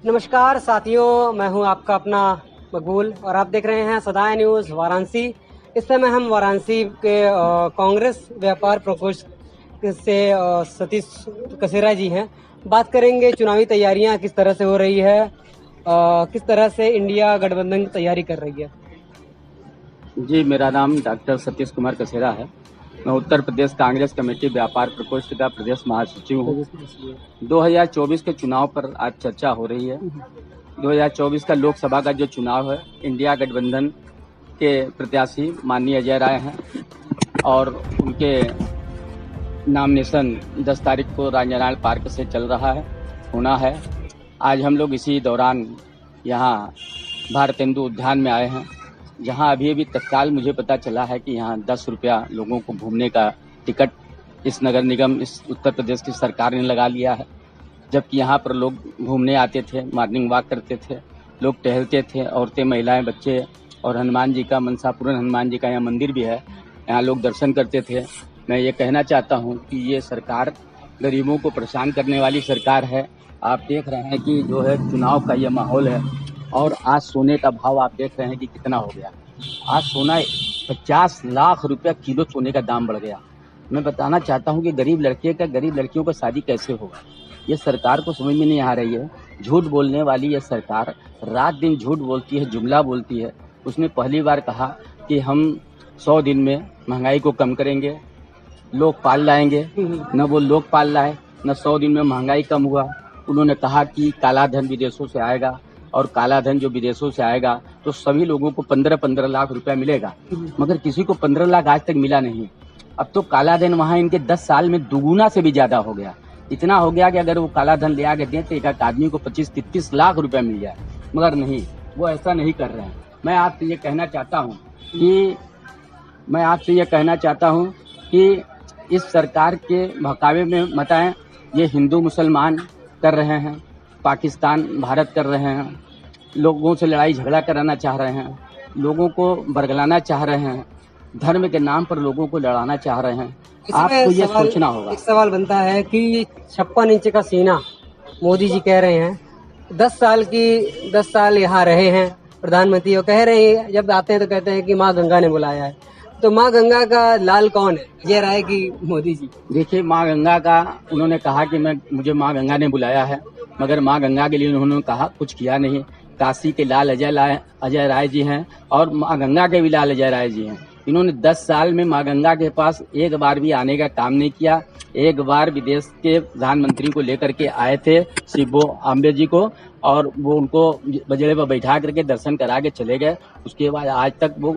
नमस्कार साथियों, मैं हूं आपका अपना मकबूल और आप देख रहे हैं सदाए न्यूज़ वाराणसी। इस समय हम वाराणसी के कांग्रेस व्यापार प्रकोष्ठ से सतीश कसेरा जी हैं। बात करेंगे चुनावी तैयारियां किस तरह से हो रही है, किस तरह से इंडिया गठबंधन तैयारी कर रही है। जी, मेरा नाम डॉक्टर सतीश कुमार कसेरा है। मैं उत्तर प्रदेश कांग्रेस कमेटी व्यापार प्रकोष्ठ का प्रदेश महासचिव हूँ। 2024 के चुनाव पर आज चर्चा हो रही है। 2024 का लोकसभा का जो चुनाव है, इंडिया गठबंधन के प्रत्याशी माननीय अजय राय हैं और उनके नामिनेशन 10 तारीख को राजनारायण पार्क से चल रहा है, होना है। आज हम लोग इसी दौरान यहाँ भारतेंदु उद्यान में आए हैं, जहां अभी तत्काल मुझे पता चला है कि यहाँ 10 रुपया लोगों को घूमने का टिकट इस नगर निगम, इस उत्तर प्रदेश की सरकार ने लगा लिया है। जबकि यहाँ पर लोग घूमने आते थे, मॉर्निंग वॉक करते थे, लोग टहलते थे, औरतें, महिलाएं, बच्चे, और हनुमान जी का, मनसापुरन हनुमान जी का यहाँ मंदिर भी है, यहाँ लोग दर्शन करते थे। मैं ये कहना चाहता हूँ कि ये सरकार गरीबों को परेशान करने वाली सरकार है। आप देख रहे हैं कि जो है चुनाव का ये माहौल है, और आज सोने का भाव आप देख रहे हैं कि कितना हो गया। आज सोना 50 लाख रुपया किलो सोने का दाम बढ़ गया। मैं बताना चाहता हूं कि गरीब लड़कियों का शादी कैसे होगा, ये सरकार को समझ में नहीं आ रही है। झूठ बोलने वाली ये सरकार रात दिन झूठ बोलती है, जुमला बोलती है। उसने पहली बार कहा कि हम 100 दिन में महंगाई को कम करेंगे, लोग पाल लाएंगे। न वो लोग पाल लाए, न 100 दिन में महंगाई कम हुआ। उन्होंने कहा कि काला धन विदेशों से आएगा, और काला धन जो विदेशों से आएगा तो सभी लोगों को 15-15 लाख रुपया मिलेगा, मगर किसी को 15 लाख आज तक मिला नहीं। अब तो काला धन वहाँ इनके 10 साल में दुगुना से भी ज्यादा हो गया। इतना हो गया कि अगर वो काला धन ले आके दें तो एक आदमी को 25-33 लाख रुपया मिल जाए, मगर नहीं, वो ऐसा नहीं कर रहे हैं। मैं आपसे ये कहना चाहता हूँ कि इस सरकार के बहकावे में मत आए। ये हिंदू मुसलमान कर रहे हैं, पाकिस्तान भारत कर रहे हैं, लोगों से लड़ाई झगड़ा कराना चाह रहे हैं, लोगों को बरगलाना चाह रहे हैं, धर्म के नाम पर लोगों को लड़ाना चाह रहे हैं। आपको ये सोचना होगा। एक सवाल बनता है कि 56 इंच का सीना मोदी जी कह रहे हैं। 10 साल यहाँ रहे हैं प्रधानमंत्री, वो कह रहे हैं, जब आते हैं तो कहते हैं कि माँ गंगा ने बुलाया है। तो माँ गंगा का लाल कौन है, अजय राय की मोदी जी? देखिए, माँ गंगा का उन्होंने कहा कि मुझे माँ गंगा ने बुलाया है, मगर माँ गंगा के लिए उन्होंने कहा कुछ किया नहीं। काशी के लाल अजय राय जी हैं और माँ गंगा के भी लाल अजय राय जी हैं। इन्होंने 10 साल में माँ गंगा के पास एक बार भी आने का काम नहीं किया। एक बार विदेश के प्रधानमंत्री को लेकर के आए थे, शिबो आम्बे जी को, और वो उनको बजड़े पर बैठा करके दर्शन करा के चले गए। उसके बाद आज तक वो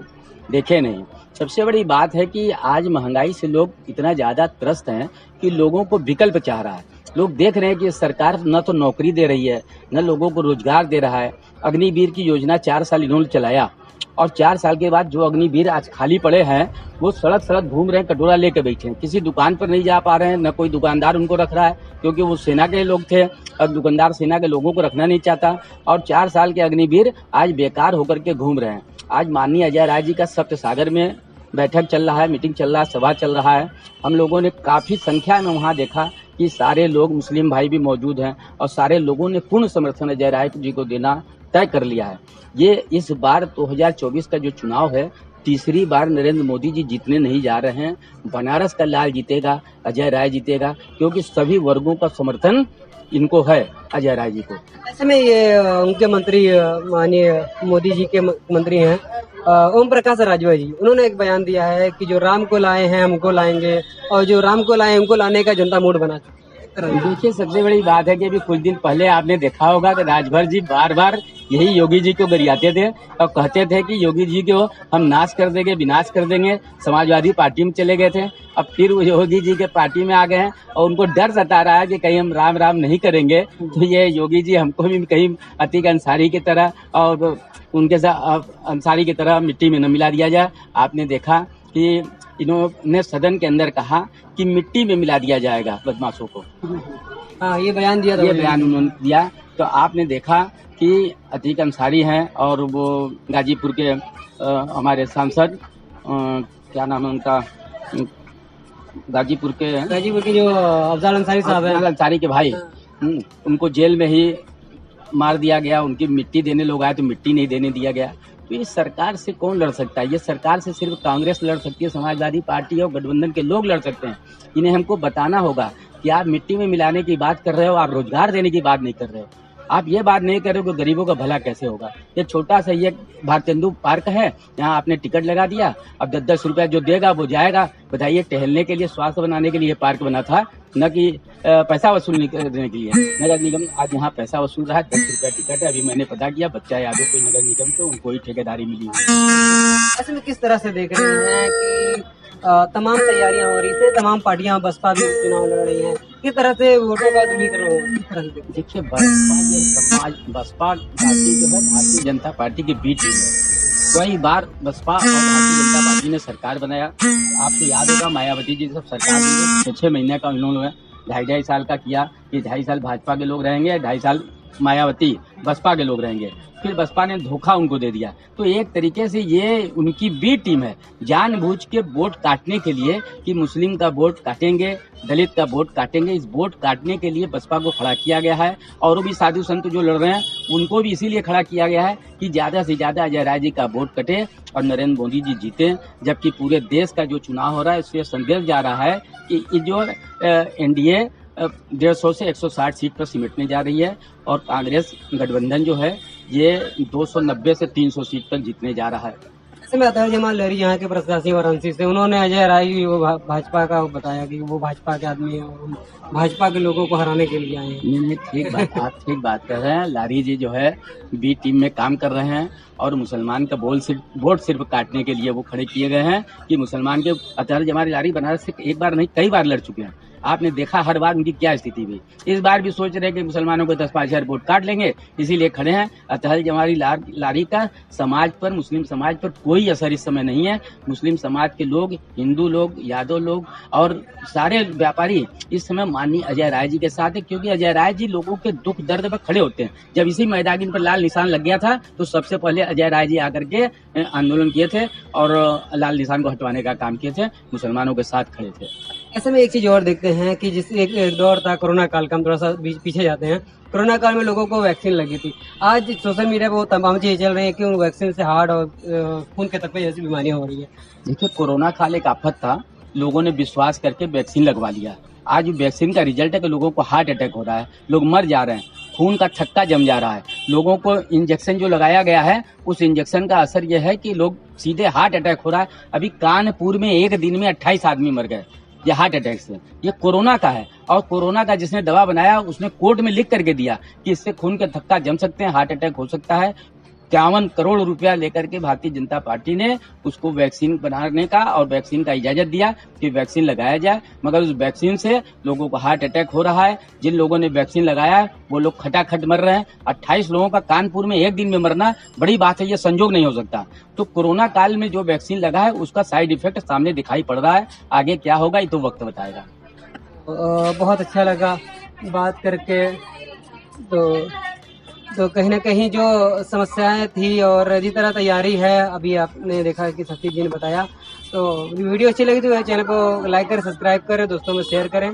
देखे नहीं। सबसे बड़ी बात है कि आज महंगाई से लोग इतना ज्यादा त्रस्त हैं कि लोगों को विकल्प चाह रहा है। लोग देख रहे हैं कि सरकार न तो नौकरी दे रही है, न लोगों को रोजगार दे रहा है। अग्निवीर की योजना 4 साल इन्होंने चलाया, और 4 साल के बाद जो अग्निवीर आज खाली पड़े हैं वो सड़क सड़क घूम रहे हैं, कटोरा लेके बैठे हैं, किसी दुकान पर नहीं जा पा रहे हैं, न कोई दुकानदार उनको रख रहा है, क्योंकि वो सेना के लोग थे। अब दुकानदार सेना के लोगों को रखना नहीं चाहता, और 4 साल के अग्निवीर आज बेकार होकर के घूम रहे हैं। आज माननीय अजय राय जी का सप्त सागर में बैठक चल रहा है, मीटिंग चल रहा है, सभा चल रहा है। हम लोगों ने काफी संख्या में वहाँ देखा कि सारे लोग, मुस्लिम भाई भी मौजूद हैं, और सारे लोगों ने पूर्ण समर्थन अजय राय जी को देना तय कर लिया है। ये इस बार 2024 का जो चुनाव है, तीसरी बार नरेंद्र मोदी जी जीतने नहीं जा रहे हैं। बनारस का लाल जीतेगा, अजय राय जीतेगा, क्योंकि सभी वर्गों का समर्थन इनको है अजय राय जी को। ऐसे में ये उनके मंत्री, माननीय मोदी जी के मंत्री हैं ओम प्रकाश राजभर जी, उन्होंने एक बयान दिया है कि जो राम को लाए हैं हमको लाएंगे, और जो राम को लाए उनको लाने का जनता मूड बना चुकी है। देखिए, सबसे बड़ी बात है कि अभी कुछ दिन पहले आपने देखा होगा कि राजभर जी बार बार यही योगी जी को गरियाते थे और कहते थे कि योगी जी को हम नाश कर देंगे, विनाश कर देंगे। समाजवादी पार्टी में चले गए थे, अब फिर वो योगी जी के पार्टी में आ गए हैं, और उनको डर सता रहा है कि कहीं हम राम राम नहीं करेंगे तो ये योगी जी हमको भी कहीं अतीक अंसारी की तरह और उनके साथ अंसारी की तरह मिट्टी में न मिला दिया जाए। आपने देखा कि इन्होंने सदन के अंदर कहा कि मिट्टी में मिला दिया जाएगा बदमाशों को। हाँ, ये बयान दिया था, ये बयान उन्होंने दिया। तो आपने देखा कि अतीक अंसारी हैं और वो गाजीपुर के हमारे सांसद, क्या नाम है उनका, गाजीपुर के जो अफजल अंसारी साहब हैं, अंसारी के भाई, उनको जेल में ही मार दिया गया, उनकी मिट्टी देने लोग आए तो मिट्टी नहीं देने दिया गया। तो ये सरकार से कौन लड़ सकता है? ये सरकार से सिर्फ कांग्रेस लड़ सकती है, समाजवादी पार्टी और गठबंधन के लोग लड़ सकते हैं। इन्हें हमको बताना होगा कि आप मिट्टी में मिलाने की बात कर रहे हो, आप रोजगार देने की बात नहीं कर रहे हो, आप ये बात नहीं कर रहे हो कि गरीबों का भला कैसे होगा। ये छोटा सा ये भारतेंदु पार्क है, यहाँ आपने टिकट लगा दिया, अब 10-10 रुपया जो देगा वो जाएगा। बताइए, टहलने के लिए, स्वास्थ्य बनाने के लिए पार्क बना था, न कि पैसा वसूल करने के लिए। नगर निगम आज यहाँ पैसा वसूल रहा है, 10 रुपया टिकट है। अभी मैंने पता किया, बच्चा यादव कोई नगर निगम से, उनको ही ठेकेदारी मिली हुई। ऐसे में किस तरह से देख रहे हैं कि तमाम तैयारियां हो रही थी, तमाम पार्टियां, बसपा भी चुनाव लड़ रही हैं, किस तरह से वोटों का ध्रुवीकरण होगा? किस तरह से देखिए, बसपा पार्टी जो है भारतीय जनता पार्टी की बी टीम है। कई बार बसपा और भारतीय जनता पार्टी ने सरकार बनाया। आपको याद होगा, मायावती जी सब सरकार में 6 महीने का उन्होंने 2.5 साल का किया कि 2.5 साल भाजपा के लोग रहेंगे, 2.5 साल मायावती बसपा के लोग रहेंगे। फिर बसपा ने धोखा उनको दे दिया। तो एक तरीके से ये उनकी बी टीम है, जानबूझ के वोट काटने के लिए कि मुस्लिम का वोट काटेंगे, दलित का वोट काटेंगे। इस वोट काटने के लिए बसपा को खड़ा किया गया है। और भी साधु संत जो लड़ रहे हैं उनको भी इसीलिए खड़ा किया गया है कि ज्यादा से ज्यादा अजय राय जी का वोट कटे और नरेंद्र मोदी जी जीते। जबकि पूरे देश का जो चुनाव हो रहा है, इससे संदेश जा रहा है कि जो एनडीए 150 से 160 सीट पर सिमटने जा रही है और कांग्रेस गठबंधन जो है ये 290 से 300 सीट तक जीतने जा रहा है। ऐसे में अतहर जमाल लहरी यहाँ के प्रत्याशी वाराणसी से, उन्होंने अजय राय वो भाजपा का बताया कि वो भाजपा के आदमी है और भाजपा के लोगों को हराने के लिए आए हैं। नहीं, ठीक बात, आप ठीक बात कर रहे हैं। लारी जी जो है बी टीम में काम कर रहे हैं और मुसलमान का वोट सिर्फ काटने के लिए वो खड़े किए गए हैं कि मुसलमान के। अतहर जमाल लारी बनारस से एक बार नहीं कई बार लड़ चुके हैं। आपने देखा हर बार उनकी क्या स्थिति हुई। इस बार भी सोच रहे कि मुसलमानों को 10-5 हजार वोट काट लेंगे, इसीलिए खड़े हैं। अतहर जमाल लारी का समाज पर, मुस्लिम समाज पर कोई असर इस समय नहीं है। मुस्लिम समाज के लोग, हिंदू लोग, यादव लोग और सारे व्यापारी इस समय माननीय अजय राय जी के साथ है, क्योंकि अजय राय जी लोगों के दुख दर्द पर खड़े होते हैं। जब इसी मैदान पर लाल निशान लग गया था तो सबसे पहले अजय राय जी आकर के आंदोलन किए थे और लाल निशान को हटवाने का काम किए थे, मुसलमानों के साथ खड़े थे। ऐसे में एक चीज और देखते हैं कि जिस एक दौर था कोरोना काल का, हम थोड़ा सा पीछे जाते हैं। कोरोना काल में लोगों को वैक्सीन लगी थी। आज सोशल मीडिया पर वो तमाम चीजें चल रही हैं कि उन वैक्सीन से हार्ट और खून के तकलीफ जैसी बीमारियां हो रही है। देखिए, कोरोना काल एक आफत था, लोगों ने विश्वास करके वैक्सीन लगवा लिया। आज वैक्सीन का रिजल्ट है कि लोगों को हार्ट अटैक हो रहा है, लोग मर जा रहे हैं, खून का थक्का जम जा रहा है। लोगों को इंजेक्शन जो लगाया गया है उस इंजेक्शन का असर यह है कि लोग सीधे हार्ट अटैक हो रहा है। अभी कानपुर में एक दिन में 28 आदमी मर गए ये हार्ट अटैक से। ये कोरोना का है और कोरोना का जिसने दवा बनाया उसने कोर्ट में लिख करके दिया कि इससे खून के थक्का जम सकते हैं, हार्ट अटैक हो सकता है। 51 करोड़ रुपया लेकर के भारतीय जनता पार्टी ने उसको वैक्सीन बनाने का और वैक्सीन का इजाजत दिया कि वैक्सीन लगाया जाए, मगर उस वैक्सीन से लोगों को हार्ट अटैक हो रहा है। जिन लोगों ने वैक्सीन लगाया है वो लोग खटाखट मर रहे हैं। 28 लोगों का कानपुर में एक दिन में मरना बड़ी बात है, ये संजोग नहीं हो सकता। तो कोरोना काल में जो वैक्सीन लगा है उसका साइड इफेक्ट सामने दिखाई पड़ रहा है। आगे क्या होगा ये तो वक्त बताएगा। बहुत अच्छा लगा बात करके। तो कहीं ना कहीं जो समस्याएं थी और जिस तरह तैयारी है, अभी आपने देखा कि सतीश जी ने बताया। तो वीडियो अच्छी लगी तो चैनल को लाइक करें, सब्सक्राइब करें, दोस्तों में शेयर करें।